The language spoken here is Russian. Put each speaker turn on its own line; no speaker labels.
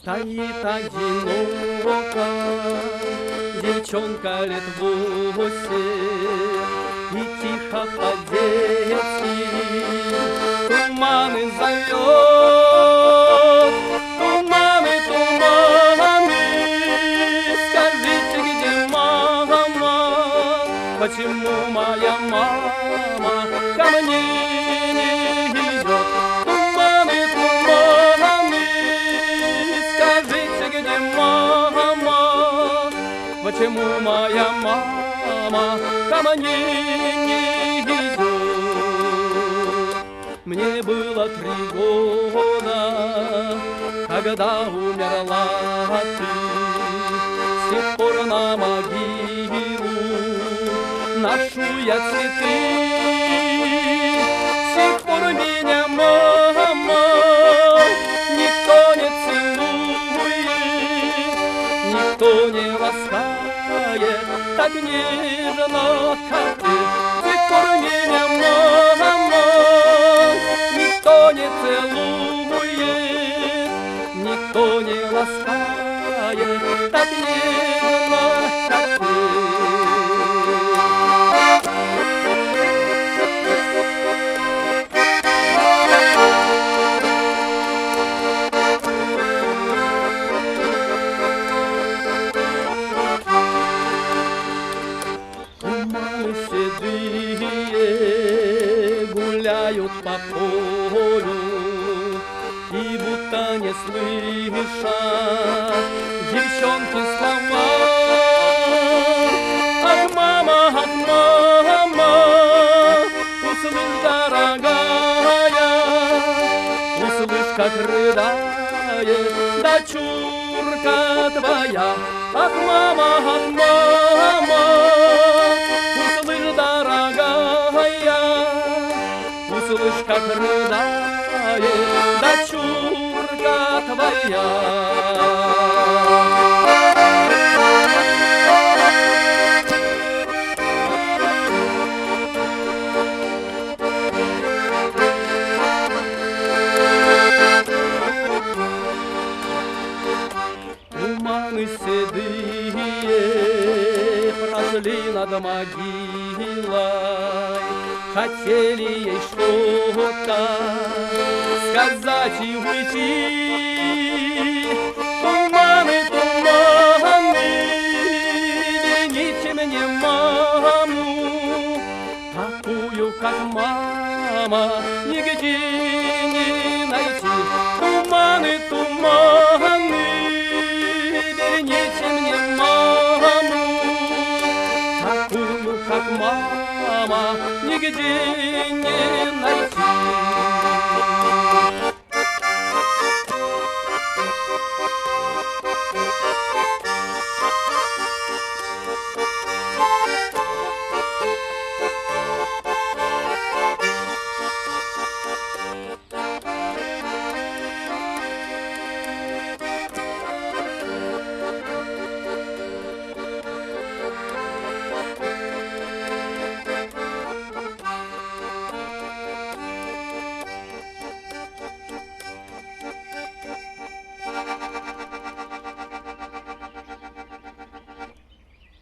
Стоит одиноко девчонка лет 8 и тихо по-детски туманы зовет. Туманы, туманы, скажите, где мама? Почему моя мама ко мне не идет? Туманы, туманы, скажите, где мама? Почему моя мама ко мне не идет? Мне было 3 года, когда умерла ты. С тех пор на могилу ношу я цветы. С тех пор меня, мама, никто не целует, никто не ласкает так нежно, как ты. С тех пор меня, мама, никто не целует, никто не ласкает так нежно, как ты. Туманы седые гуляют по полю и будто не слышат девчонки слова. Ах, мама, услышь, дорогая, услышь, как рыдает дочурка твоя. Ах, мама, услышь, дорогая, услышь, как рыдает дочурка твоя. Туманы седые прошли над могилой, хотели ей что-то сказать и уйти. Туманы, туманы, верните мне маму, такую, как мама, нигде не найти. Туманы, туманы, верните мне маму, такую, как мама, нигде не найти.